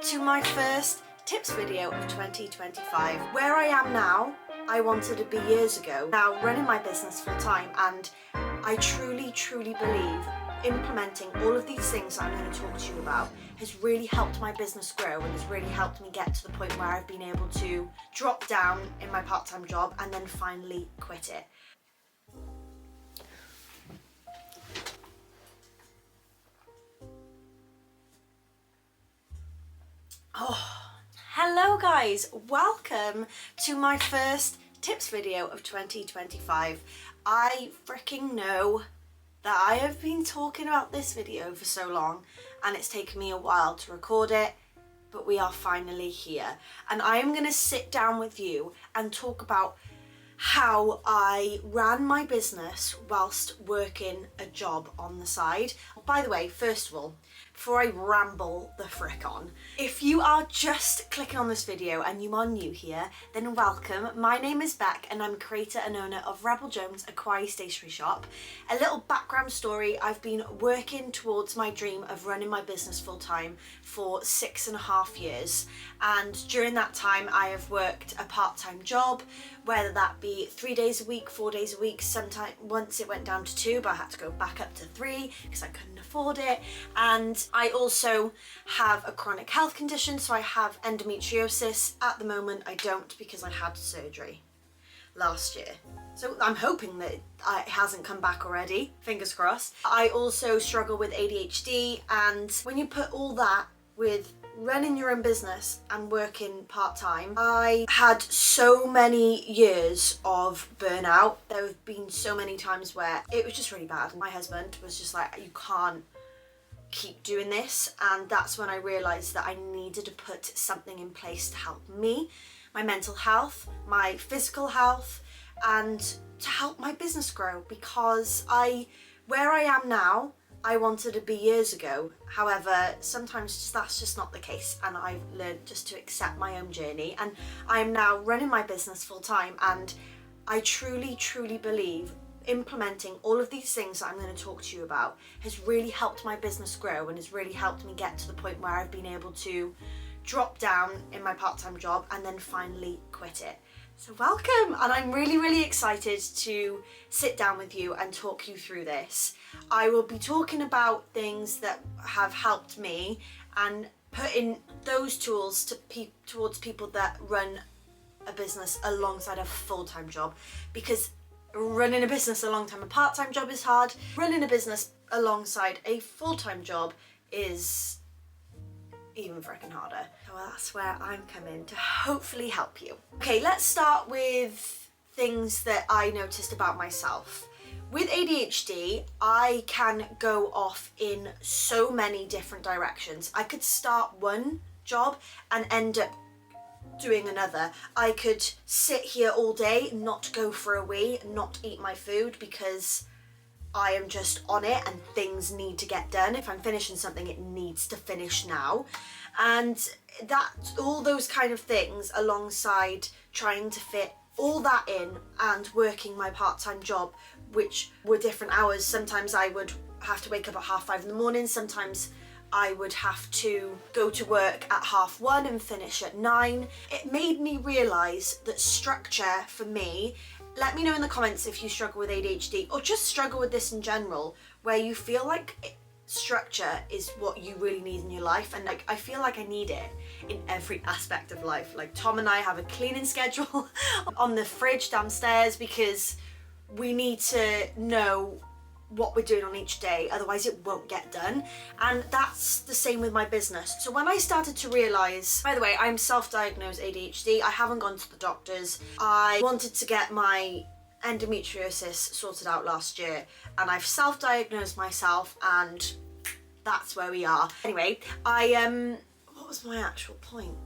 To my first tips video of 2025. Where I am now, I wanted to be years ago. Now running my business full time, and I truly believe implementing all of these things that I'm going to talk to you about has really helped my business grow and has really helped me get to the point where I've been able to drop down in my part-time job and then finally quit it. Hello guys, welcome to my first tips video of 2025. I freaking know that I have been talking about this video for so long and it's taken me a while to record it, but we are finally here. And I am going to sit down with you and talk about how I ran my business whilst working a job on the side. By the way, first of all, before I ramble the frick on, if you are just clicking on this video and you are new here, then welcome. My name is Beck and I'm creator and owner of REBELJONES, a kawaii stationery shop. A little background story: I've been working towards my dream of running my business full time for 6.5 years, and during that time I have worked a part-time job, whether that be 3 days a week, 4 days a week. Sometimes once it went down to 2, but I had to go back up to 3 because I couldn't afford it. And I also have a chronic health condition, so I have endometriosis. At the moment I don't, because I had surgery last year, so I'm hoping that it hasn't come back already, fingers crossed. I also struggle with ADHD, and when you put all that with running your own business and working part-time, I had so many years of burnout. There have been so many times where it was just really bad. My husband was just like, you can't keep doing this, and that's when I realized that I needed to put something in place to help me, my mental health, my physical health, and to help my business grow, because where I am now, I wanted to be years ago. However, sometimes that's just not the case, and I've learned just to accept my own journey, and I am now running my business full time, and I truly believe implementing all of these things that I'm going to talk to you about has really helped my business grow and has really helped me get to the point where I've been able to drop down in my part-time job and then finally quit it. So welcome, and I'm really excited to sit down with you and talk you through this. I will be talking about things that have helped me and putting those tools towards people that run a business alongside a full-time job, because running a business alongside a part-time job is hard. Running a business alongside a full-time job is even freaking harder. So that's where I'm coming to hopefully help you. Okay, let's start with things that I noticed about myself. With ADHD, I can go off in so many different directions. I could start one job and end up doing another. I could sit here all day, not go for a wee, not eat my food because I am just on it and things need to get done. If I'm finishing something, it needs to finish now. And that, all those kind of things, alongside trying to fit all that in and working my part-time job, which were different hours. Sometimes I would have to wake up at 5:30 in the morning, sometimes I would have to go to work at 1:30 and finish at 9. It made me realise that structure for me, let me know in the comments if you struggle with ADHD or just struggle with this in general, where you feel like structure is what you really need in your life. And like, I feel like I need it in every aspect of life. Like, Tom and I have a cleaning schedule on the fridge downstairs because we need to know what we're doing on each day, otherwise it won't get done. And that's the same with my business. So when I started to realise, by the way, I'm self-diagnosed ADHD. I haven't gone to the doctors. I wanted to get my endometriosis sorted out last year, and I've self-diagnosed myself, and that's where we are. Anyway, what was my actual point?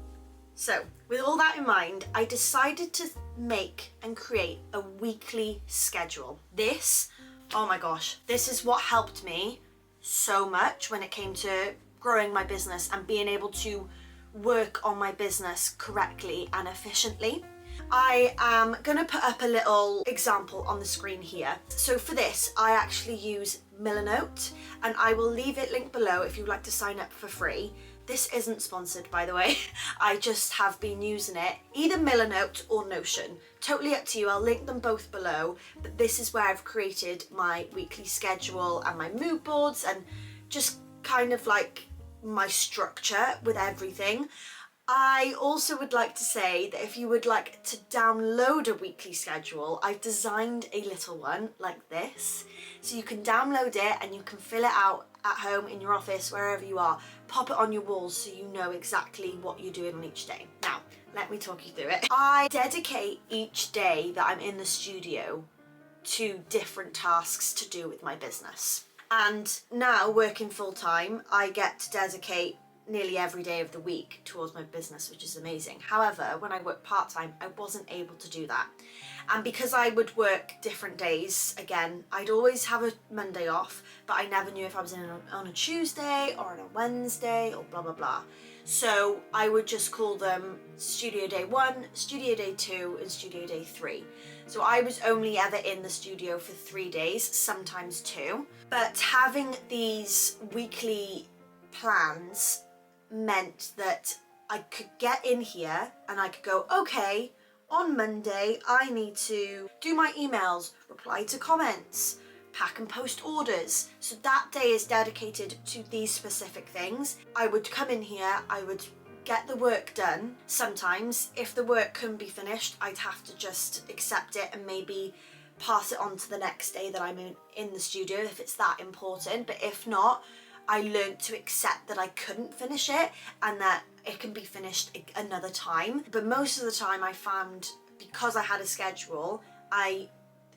So with all that in mind, I decided to make and create a weekly schedule. This, oh my gosh, this is what helped me so much when it came to growing my business and being able to work on my business correctly and efficiently. I am gonna put up a little example on the screen here. So for this, I actually use Milanote, and I will leave it linked below if you'd like to sign up for free. This isn't sponsored, by the way. I just have been using it, either Millernote or Notion. Totally up to you. I'll link them both below. But this is where I've created my weekly schedule and my mood boards and just kind of like my structure with everything. I also would like to say that if you would like to download a weekly schedule, I've designed a little one like this. So you can download it and you can fill it out at home, in your office, wherever you are. Pop it on your walls so you know exactly what you're doing on each day. Now, let me talk you through it. I dedicate each day that I'm in the studio to different tasks to do with my business. And now, working full time, I get to dedicate nearly every day of the week towards my business, which is amazing. However, when I worked part-time, I wasn't able to do that. And because I would work different days, again, I'd always have a Monday off, but I never knew if I was in on a Tuesday or on a Wednesday or blah, blah, blah. So I would just call them Studio Day 1, Studio Day 2, and Studio Day 3. So I was only ever in the studio for 3 days, sometimes 2. But having these weekly plans meant that I could get in here and I could go, okay, on Monday I need to do my emails, reply to comments, pack and post orders. So that day is dedicated to these specific things. I would come in here, I would get the work done. Sometimes if the work couldn't be finished, I'd have to just accept it and maybe pass it on to the next day that I'm in the studio if it's that important. But if not, I learned to accept that I couldn't finish it and that it can be finished another time. But most of the time I found, because I had a schedule, I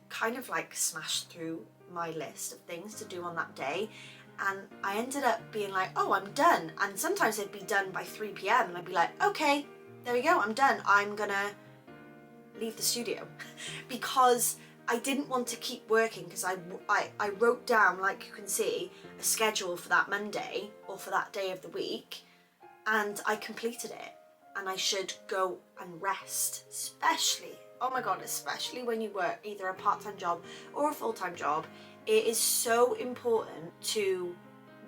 kind of like smashed through my list of things to do on that day. And I ended up being like, oh, I'm done. And sometimes I'd be done by 3 p.m. and I'd be like, okay, there we go, I'm done. I'm gonna leave the studio because I didn't want to keep working, because I wrote down, like you can see, a schedule for that Monday or for that day of the week, and I completed it. And I should go and rest, especially, oh my god, especially when you work either a part-time job or a full-time job. It is so important to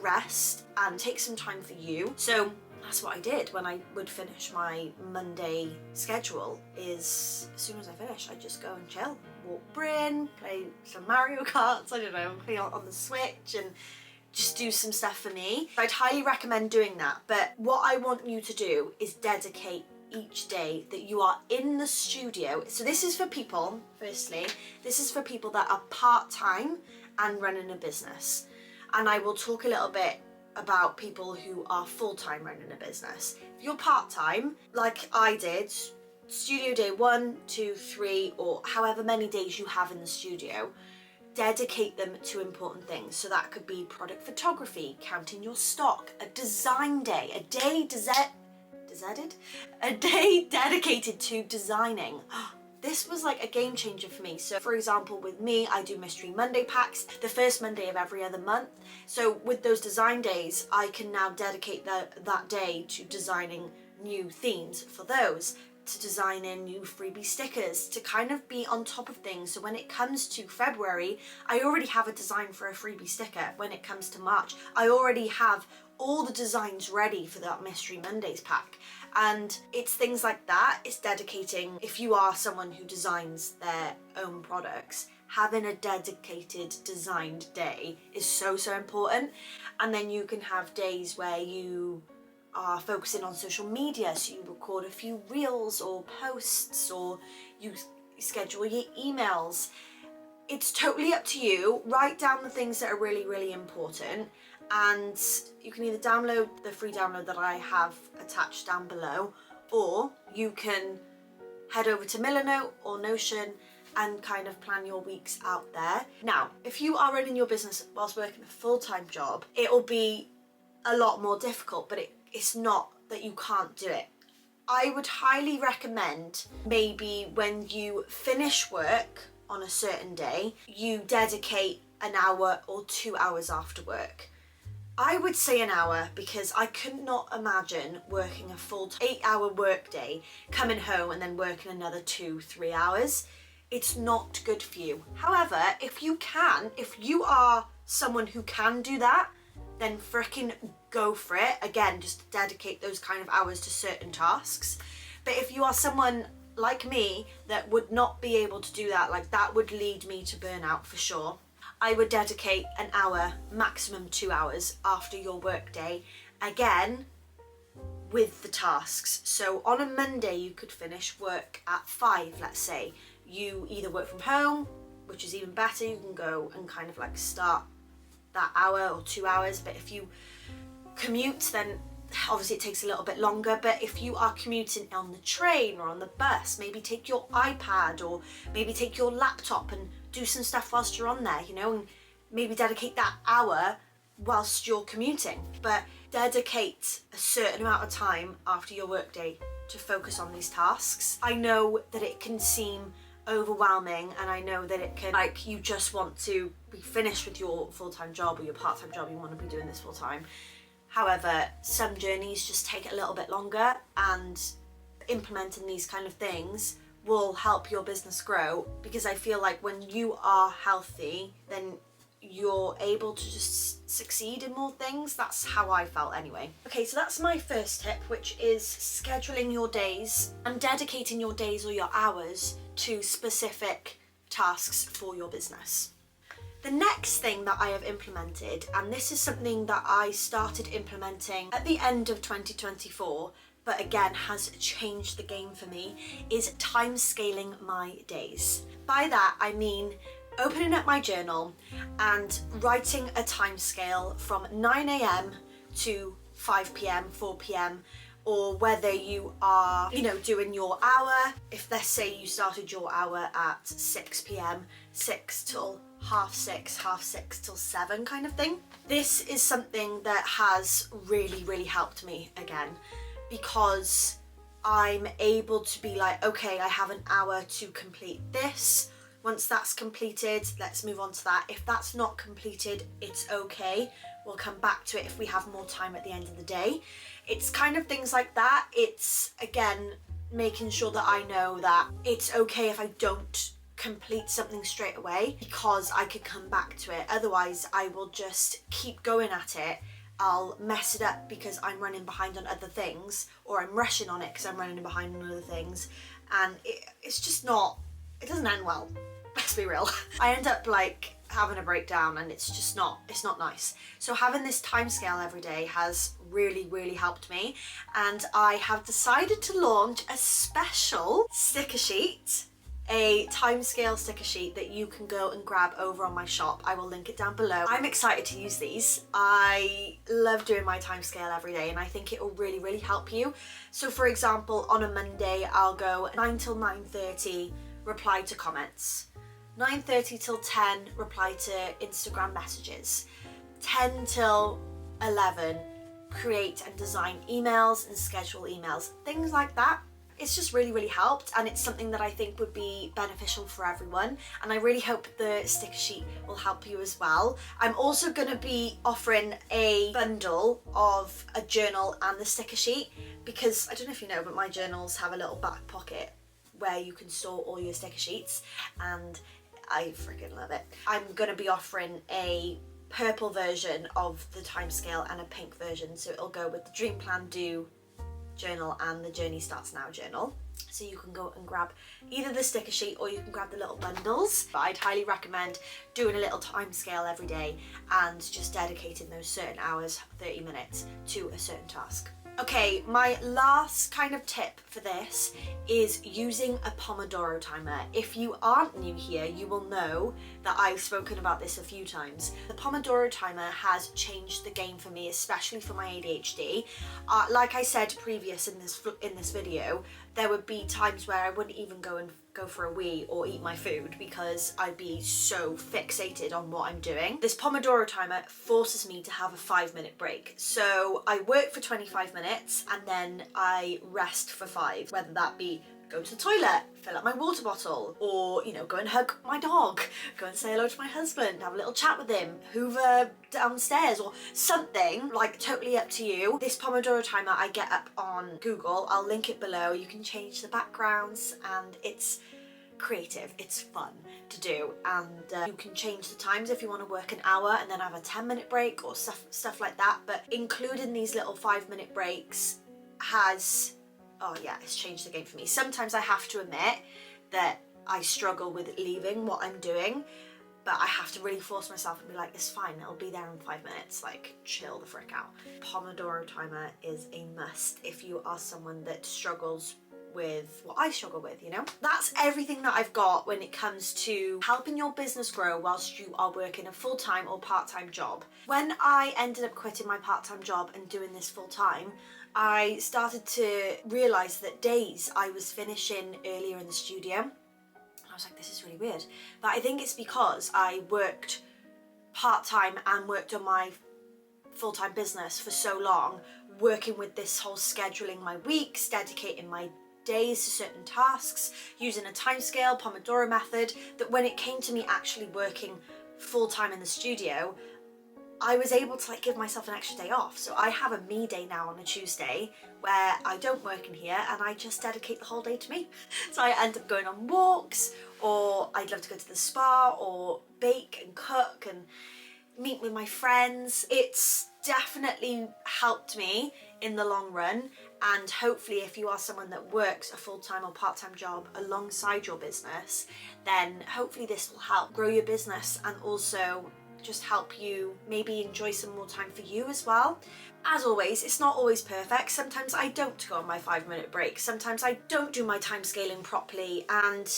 rest and take some time for you. So that's what I did when I would finish my Monday schedule. Is as soon as I finish, I just go and chill, walk Bryn, play some Mario Karts, I don't know, play on the Switch and just do some stuff for me. I'd highly recommend doing that. But what I want you to do is dedicate each day that you are in the studio. So this is for people, firstly, this is for people that are part-time and running a business. And I will talk a little bit about people who are full-time running a business. If you're part-time, like I did, studio day 1, 2, 3, or however many days you have in the studio, dedicate them to important things. So that could be product photography, counting your stock, a design day, a day dedicated to designing. This was like a game changer for me. So for example, with me, I do Mystery Monday packs the first Monday of every other month. So with those design days, I can now dedicate that day to designing new themes for those, to designing new freebie stickers, to kind of be on top of things. So when it comes to February, I already have a design for a freebie sticker. When it comes to March, I already have all the designs ready for that Mystery Mondays pack. And it's things like that. It's dedicating, if you are someone who designs their own products, having a dedicated designed day is so, so important. And then you can have days where you are focusing on social media, so you record a few reels or posts, or you schedule your emails. It's totally up to you. Write down the things that are really, really important, and you can either download the free download that I have attached down below, or you can head over to Millernote or Notion and kind of plan your weeks out there. Now, if you are running your business whilst working a full-time job, it'll be a lot more difficult, but it's not that you can't do it. I would highly recommend maybe when you finish work on a certain day, you dedicate an hour or 2 hours after work. I would say an hour, because I could not imagine working a full 8-hour work day, coming home and then working another 2-3 hours. It's not good for you. However, if you are someone who can do that, then fricking go for it. Again, just dedicate those kind of hours to certain tasks. But if you are someone like me that would not be able to do that, like that would lead me to burnout for sure, I would dedicate an hour, maximum 2 hours after your work day, again, with the tasks. So on a Monday you could finish work at 5, let's say. You either work from home, which is even better, you can go and kind of like start that hour or 2 hours. But if you commute, then obviously it takes a little bit longer. But if you are commuting on the train or on the bus, maybe take your iPad or maybe take your laptop and do some stuff whilst you're on there, you know, and maybe dedicate that hour whilst you're commuting. But dedicate a certain amount of time after your workday to focus on these tasks. I know that it can seem overwhelming, and I know that it can, like, you just want to be finished with your full-time job or your part-time job, you want to be doing this full-time. However, some journeys just take a little bit longer, and implementing these kind of things will help your business grow, because I feel like when you are healthy, then you're able to just succeed in more things. That's how I felt anyway. Okay, so that's my first tip, which is scheduling your days and dedicating your days or your hours to specific tasks for your business. The next thing that I have implemented, and this is something that I started implementing at the end of 2024, but again has changed the game for me, is time scaling my days. By that I mean opening up my journal and writing a time scale from 9 a.m. to 5 p.m, 4 p.m, or whether you are, you know, doing your hour. If let's say you started your hour at 6 p.m, 6 till half 6 till 7 kind of thing. This is something that has really helped me again, because I'm able to be like, okay, I have an hour to complete this. Once that's completed, let's move on to that. If that's not completed, it's okay. We'll come back to it if we have more time at the end of the day. It's kind of things like that. It's, again, making sure that I know that it's okay if I don't complete something straight away, because I could come back to it. Otherwise, I will just keep going at it. I'll mess it up because I'm running behind on other things, or I'm rushing on it because I'm running behind on other things, and it's just not, it doesn't end well. Let's be real. I end up like having a breakdown, and it's just not, it's not nice. So having this time scale every day has really helped me, and I have decided to launch a special sticker sheet, a timescale sticker sheet that you can go and grab over on my shop. I will link it down below. I'm excited to use these. I love doing my timescale every day, and I think it will really help you. So for example, on a Monday, I'll go 9 till 9:30, reply to comments. 9:30 till 10, reply to Instagram messages. 10 till 11, create and design emails and schedule emails, things like that. It's just really helped, and it's something that I think would be beneficial for everyone, and I really hope the sticker sheet will help you as well. I'm also going to be offering a bundle of a journal and the sticker sheet, because I don't know if you know, but my journals have a little back pocket where you can store all your sticker sheets, and I freaking love it. I'm going to be offering a purple version of the timescale and a pink version, so it'll go with the Dream Plan Do journal and the Journey Starts Now journal. So you can go and grab either the sticker sheet, or you can grab the little bundles. But I'd highly recommend doing a little time scale every day and just dedicating those certain hours, 30 minutes, to a certain task. Okay, my last kind of tip for this is using a Pomodoro timer. If you aren't new here, you will know that I've spoken about this a few times. The Pomodoro timer has changed the game for me, especially for my ADHD. Like I said previous in this video, there would be times where I wouldn't even go for a wee or eat my food because I'd be so fixated on what I'm doing. This Pomodoro timer forces me to have a 5-minute break. So I work for 25 minutes and then I rest for 5, whether that be go to the toilet, fill up my water bottle, or, you know, go and hug my dog, go and say hello to my husband, have a little chat with him, hoover downstairs, or something, like, totally up to you. This Pomodoro timer I get up on Google, I'll link it below. You can change the backgrounds, and it's creative, it's fun to do, and you can change the times if you want to work an hour and then have a 10-minute break or stuff like that. But including these little 5-minute breaks has, oh yeah, it's changed the game for me. Sometimes I have to admit that I struggle with leaving what I'm doing, but I have to really force myself and be like, it's fine, it'll be there in 5 minutes, like chill the frick out. Pomodoro timer is a must if you are someone that struggles with what I struggle with, you know? That's everything that I've got when it comes to helping your business grow whilst you are working a full-time or part-time job. When I ended up quitting my part-time job and doing this full-time, I started to realise that days I was finishing earlier in the studio. I was like, this is really weird. But I think it's because I worked part-time and worked on my full-time business for so long, working with this whole scheduling my weeks, dedicating my days to certain tasks, using a timescale, Pomodoro method, that when it came to me actually working full-time in the studio, I was able to like give myself an extra day off. So I have a me day now on a Tuesday where I don't work in here and I just dedicate the whole day to me. So I end up going on walks, or I'd love to go to the spa or bake and cook and meet with my friends. It's definitely helped me in the long run, and hopefully if you are someone that works a full-time or part-time job alongside your business, then hopefully this will help grow your business and also just help you maybe enjoy some more time for you as well. As always, it's not always perfect. Sometimes I don't go on my 5-minute break. Sometimes I don't do my time scaling properly, and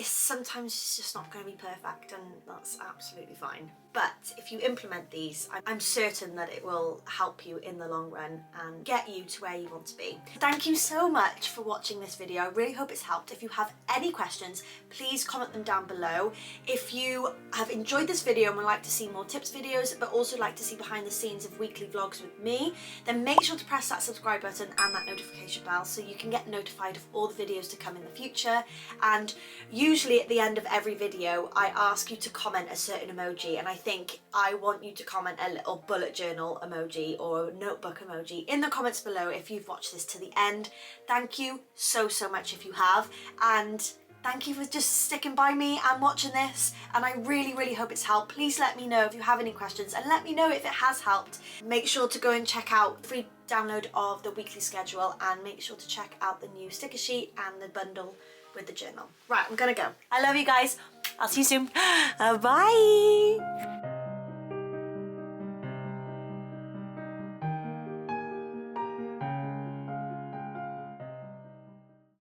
sometimes it's just not going to be perfect, and that's absolutely fine. But if you implement these, I'm certain that it will help you in the long run and get you to where you want to be. Thank you so much for watching this video. I really hope it's helped. If you have any questions, please comment them down below. If you have enjoyed this video and would like to see more tips videos, but also like to see behind the scenes of weekly vlogs with me, then make sure to press that subscribe button and that notification bell so you can get notified of all the videos to come in the future. And usually at the end of every video, I ask you to comment a certain emoji, and I think I want you to comment a little bullet journal emoji or notebook emoji in the comments below if you've watched this to the end. Thank you so much if you have, and thank you for just sticking by me and watching this, and I really hope it's helped. Please let me know if you have any questions and let me know if it has helped. Make sure to go and check out the free download of the weekly schedule, and make sure to check out the new sticker sheet and the bundle with the journal. Right, I'm gonna go. I love you guys. I'll see you soon. Bye.